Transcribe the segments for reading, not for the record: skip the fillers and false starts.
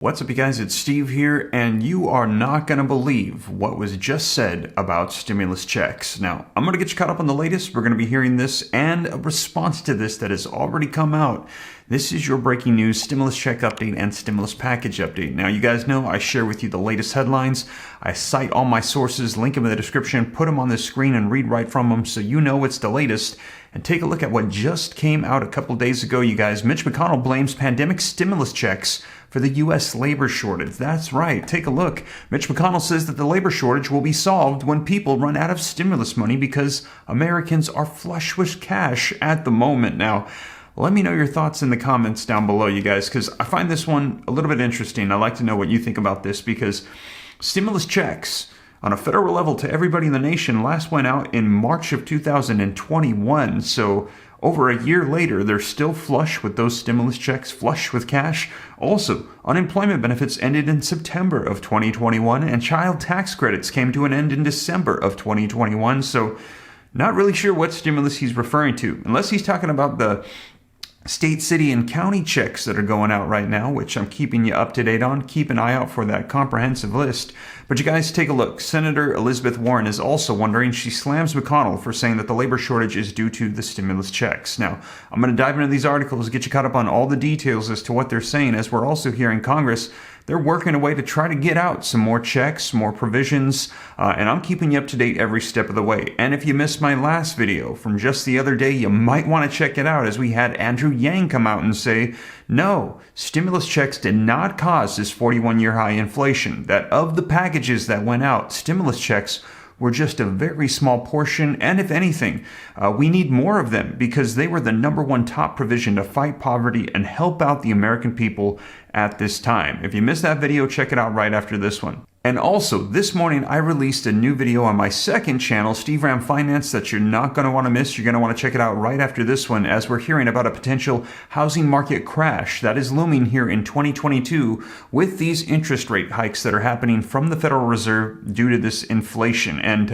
What's up, you guys? It's Steve here, and you are not going to believe what was just said about stimulus checks. Now, I'm going to get you caught up on the latest. We're going to be hearing this and a response to this that has already come out. This is your breaking news stimulus check update and stimulus package update. Now, you guys know I share with you the latest headlines. I cite all my sources, link them in the description, put them on the screen, and read right from them so you know it's the latest. And take a look at what just came out a couple days ago, you guys. Mitch McConnell blames pandemic stimulus checks for the U.S. labor shortage. That's right. Take a look. Mitch McConnell says that the labor shortage will be solved when people run out of stimulus money because Americans are flush with cash at the moment. Now, let me know your thoughts in the comments down below, you guys, because I find this one a little bit interesting. I'd like to know what you think about this because stimulus checks on a federal level to everybody in the nation last went out in March of 2021. So over a year later, they're still flush with those stimulus checks, flush with cash. Also, unemployment benefits ended in September of 2021, and child tax credits came to an end in December of 2021. So not really sure what stimulus he's referring to, unless he's talking about the state, city, and county checks that are going out right now, which I'm keeping you up to date on. Keep an eye out for that comprehensive list. But you guys take a look. Senator Elizabeth Warren is also wondering. She slams McConnell for saying that the labor shortage is due to the stimulus checks. Now, I'm going to dive into these articles, get you caught up on all the details as to what they're saying, as we're also hearing Congress. They're working a way to try to get out some more checks, more provisions, and I'm keeping you up to date every step of the way. And if you missed my last video from just the other day, you might want to check it out, as we had Andrew Yang come out and say, no, stimulus checks did not cause this 41-year high inflation. That of the packages that went out, stimulus checks were just a very small portion, and if anything, we need more of them because they were the #1 top provision to fight poverty and help out the American people at this time. If you missed that video, check it out right after this one. And also, this morning I released a new video on my second channel, Steve Ram Finance, that you're not going to want to miss. You're going to want to check it out right after this one, as we're hearing about a potential housing market crash that is looming here in 2022 with these interest rate hikes that are happening from the Federal Reserve due to this inflation. And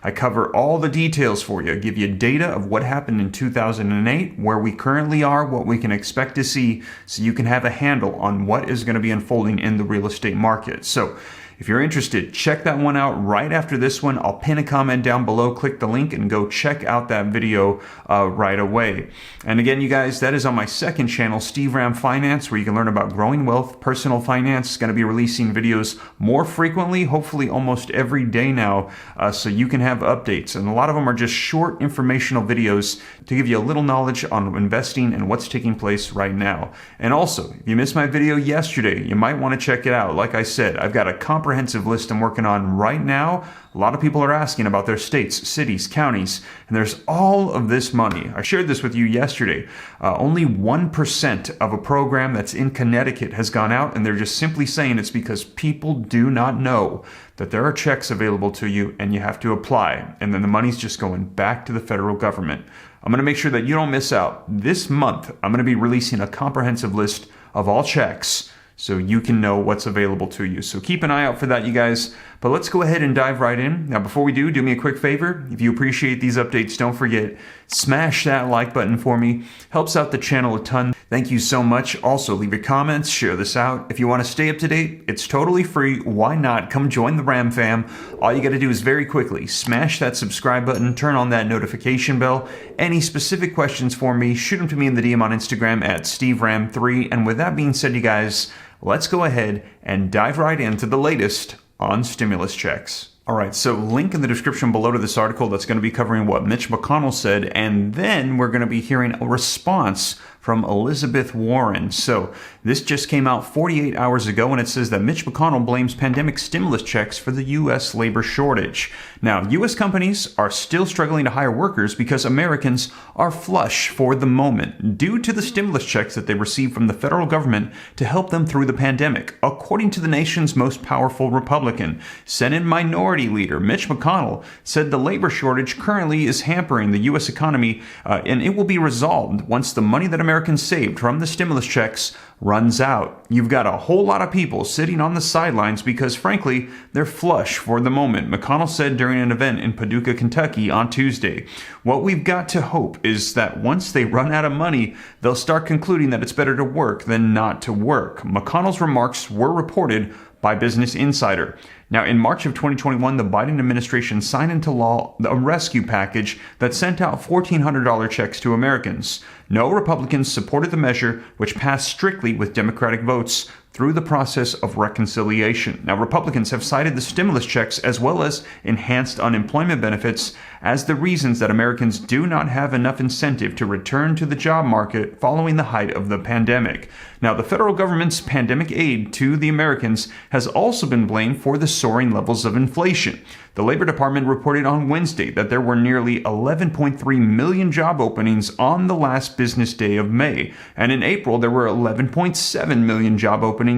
I cover all the details for you. I give you data of what happened in 2008, where we currently are, what we can expect to see, so you can have a handle on what is going to be unfolding in the real estate market. So if you're interested, check that one out right after this one. I'll pin a comment down below, click the link, and go check out that video right away. And again, you guys, that is on my second channel, Steve Ram Finance, where you can learn about growing wealth, personal finance. Going to be releasing videos more frequently, hopefully almost every day now, so you can have updates. And a lot of them are just short informational videos to give you a little knowledge on investing and what's taking place right now. And also, if you missed my video yesterday, you might want to check it out. Like I said, I've got a comprehensive list I'm working on right now. A lot of people are asking about their states, cities, counties, and there's all of this money. I shared this with you yesterday. Only 1% of a program that's in Connecticut has gone out, and they're just simply saying it's because people do not know that there are checks available to you and you have to apply, and then the money's just going back to the federal government. I'm going to make sure that you don't miss out. This month, I'm going to be releasing a comprehensive list of all checks so you can know what's available to you. So keep an eye out for that, you guys. But let's go ahead and dive right in. Now, before we do me a quick favor. If you appreciate these updates, don't forget, smash that like button for me. Helps out the channel a ton. Thank you so much. Also, leave your comments, share this out. If you want to stay up to date, it's totally free. Why not? Come join the Ram fam. All you got to do is very quickly smash that subscribe button, turn on that notification bell. Any specific questions for me, shoot them to me in the DM on Instagram at SteveRam3. And with that being said, you guys, let's go ahead and dive right into the latest on stimulus checks. All right, so link in the description below to this article that's going to be covering what Mitch McConnell said, and then we're going to be hearing a response from Elizabeth Warren. So this just came out 48 hours ago, and it says that Mitch McConnell blames pandemic stimulus checks for the U.S. labor shortage. Now, U.S. companies are still struggling to hire workers because Americans are flush for the moment due to the stimulus checks that they received from the federal government to help them through the pandemic, according to the nation's most powerful Republican. Senate Minority Leader Mitch McConnell said the labor shortage currently is hampering the U.S. economy, and it will be resolved once the money that Americans Americans saved from the stimulus checks runs out. You've got a whole lot of people sitting on the sidelines because, frankly, they're flush for the moment, McConnell said during an event in Paducah, Kentucky on Tuesday. What we've got to hope is that once they run out of money, they'll start concluding that it's better to work than not to work. McConnell's remarks were reported by Business Insider. Now, in March of 2021, the Biden administration signed into law a rescue package that sent out $1,400 checks to Americans. No Republicans supported the measure, which passed strictly with Democratic votes through the process of reconciliation. Now, Republicans have cited the stimulus checks as well as enhanced unemployment benefits as the reasons that Americans do not have enough incentive to return to the job market following the height of the pandemic. Now, the federal government's pandemic aid to the Americans has also been blamed for the soaring levels of inflation. The Labor Department reported on Wednesday that there were nearly 11.3 million job openings on the last business day of May, and in April there were 11.7 million job openings,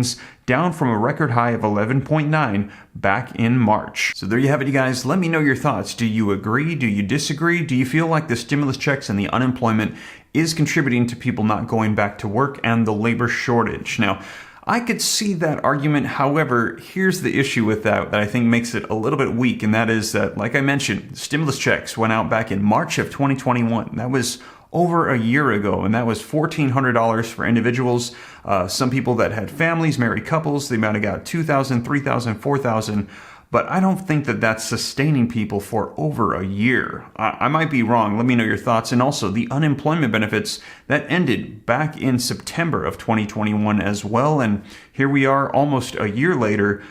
down from a record high of 11.9 back in March. So there you have it, you guys. Let me know your thoughts. Do you agree? Do you disagree? Do you feel like the stimulus checks and the unemployment is contributing to people not going back to work and the labor shortage? Now, I could see that argument. However, here's the issue with that I think makes it a little bit weak, and that is that, like I mentioned, stimulus checks went out back in March of 2021. That was over a year ago, and that was $1,400 for individuals. Some people that had families, married couples, they might have got $2,000, $3,000, $4,000. But I don't think that that's sustaining people for over a year. I might be wrong. Let me know your thoughts. And also the unemployment benefits that ended back in September of 2021 as well. And here we are almost a year later,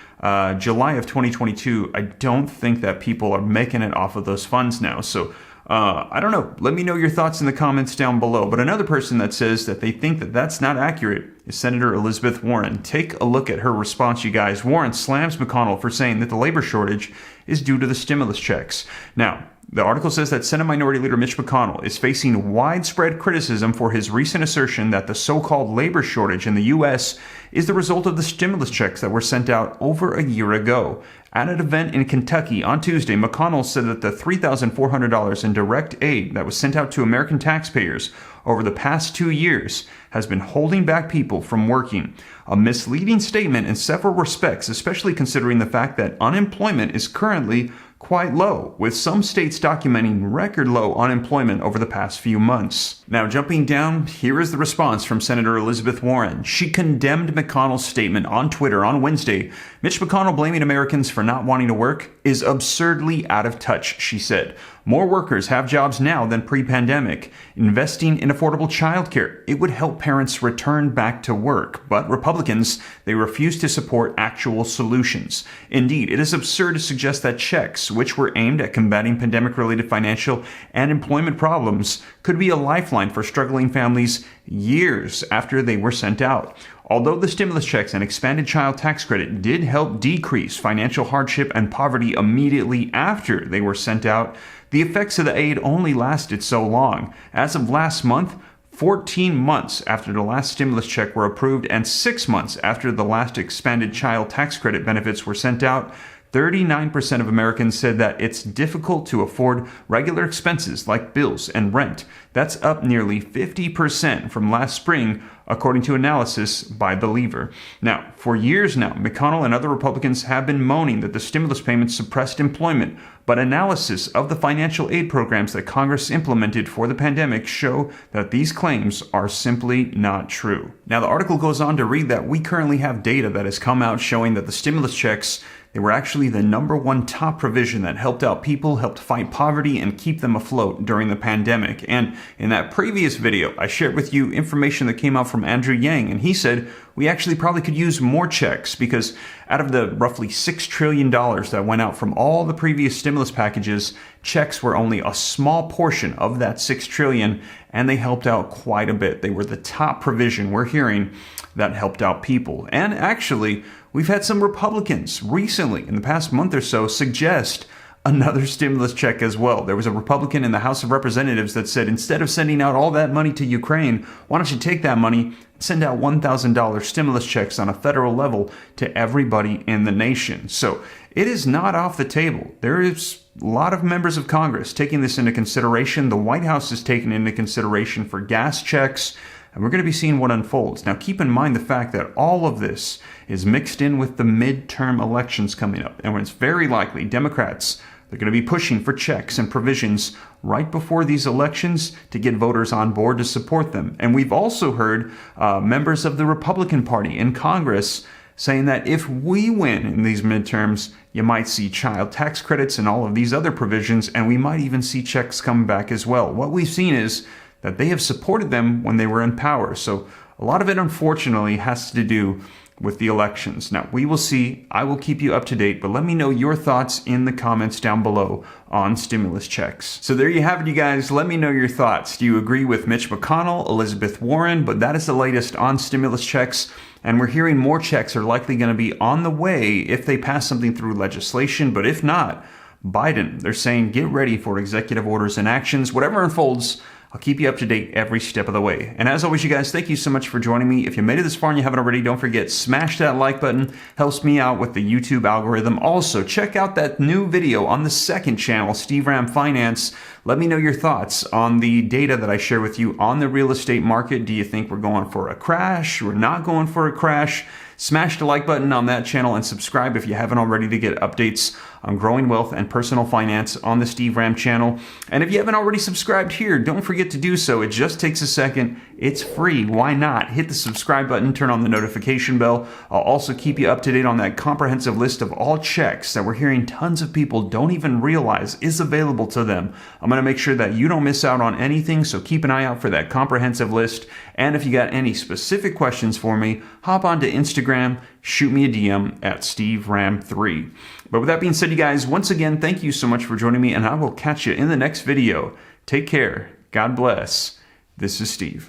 July of 2022. I don't think that people are making it off of those funds now. So I don't know. Let me know your thoughts in the comments down below. But another person that says that they think that that's not accurate is Senator Elizabeth Warren. Take a look at her response, you guys. Warren slams McConnell for saying that the labor shortage is due to the stimulus checks. Now, the article says that Senate Minority Leader Mitch McConnell is facing widespread criticism for his recent assertion that the so-called labor shortage in the U.S. is the result of the stimulus checks that were sent out over a year ago. At an event in Kentucky on Tuesday, McConnell said that the $3,400 in direct aid that was sent out to American taxpayers over the past 2 years has been holding back people from working. A misleading statement in several respects, especially considering the fact that unemployment is currently quite low, with some states documenting record low unemployment over the past few months. Now, jumping down, here is the response from Senator Elizabeth Warren. She condemned McConnell's statement on Twitter on Wednesday. Mitch McConnell blaming Americans for not wanting to work is absurdly out of touch, she said. More workers have jobs now than pre-pandemic. Investing in affordable childcare, it would help parents return back to work. But Republicans, they refuse to support actual solutions. Indeed, it is absurd to suggest that checks, which were aimed at combating pandemic-related financial and employment problems, could be a lifeline for struggling families years after they were sent out. Although the stimulus checks and expanded child tax credit did help decrease financial hardship and poverty immediately after they were sent out, the effects of the aid only lasted so long. As of last month, 14 months after the last stimulus check were approved and 6 months after the last expanded child tax credit benefits were sent out, 39% of Americans said that it's difficult to afford regular expenses like bills and rent. That's up nearly 50% from last spring, according to analysis by Believer. Now, for years now, McConnell and other Republicans have been moaning that the stimulus payments suppressed employment, but analysis of the financial aid programs that Congress implemented for the pandemic show that these claims are simply not true. Now, the article goes on to read that we currently have data that has come out showing that the stimulus checks, they were actually the #1 top provision that helped out people, helped fight poverty, and keep them afloat during the pandemic. And in that previous video, I shared with you information that came out from Andrew Yang, and he said we actually probably could use more checks because out of the roughly $6 trillion that went out from all the previous stimulus packages, checks were only a small portion of that $6 trillion, and they helped out quite a bit. They were the top provision we're hearing that helped out people. And actually, we've had some Republicans recently, in the past month or so, suggest another stimulus check as well. There was a Republican in the House of Representatives that said, instead of sending out all that money to Ukraine, why don't you take that money and send out $1,000 stimulus checks on a federal level to everybody in the nation? So it is not off the table. There is a lot of members of Congress taking this into consideration. The White House is taking into consideration for gas checks. and we're going to be seeing what unfolds. Now, keep in mind the fact that all of this is mixed in with the midterm elections coming up, and it's very likely Democrats, they're going to be pushing for checks and provisions right before these elections to get voters on board to support them. And we've also heard members of the Republican Party in Congress saying that if we win in these midterms, you might see child tax credits and all of these other provisions, and we might even see checks come back as well. What we've seen is that they have supported them when they were in power. So a lot of it, unfortunately, has to do with the elections. Now, we will see. I will keep you up to date, but let me know your thoughts in the comments down below on stimulus checks. So there you have it, you guys. Let me know your thoughts. Do you agree with Mitch McConnell, Elizabeth Warren? But that is the latest on stimulus checks. And we're hearing more checks are likely going to be on the way if they pass something through legislation. But if not, Biden, they're saying get ready for executive orders and actions. Whatever unfolds, I'll keep you up to date every step of the way. And as always, you guys, thank you so much for joining me. If you made it this far and you haven't already, don't forget, smash that like button. Helps me out with the YouTube algorithm. Also, check out that new video on the second channel, Steve Ram Finance. Let me know your thoughts on the data that I share with you on the real estate market. Do you think we're going for a crash? We're not going for a crash? Smash the like button on that channel and subscribe if you haven't already to get updates on growing wealth and personal finance on the Steve Ram channel. And if you haven't already subscribed here, don't forget to do so. It just takes a second. It's free. Why not? Hit the subscribe button, turn on the notification bell. I'll also keep you up to date on that comprehensive list of all checks that we're hearing tons of people don't even realize is available to them. I'm going to make sure that you don't miss out on anything, so keep an eye out for that comprehensive list. And if you got any specific questions for me, hop onto Instagram, shoot me a DM at SteveRam3. But with that being said, you guys, once again, thank you so much for joining me, and I will catch you in the next video. Take care. God bless. This is Steve.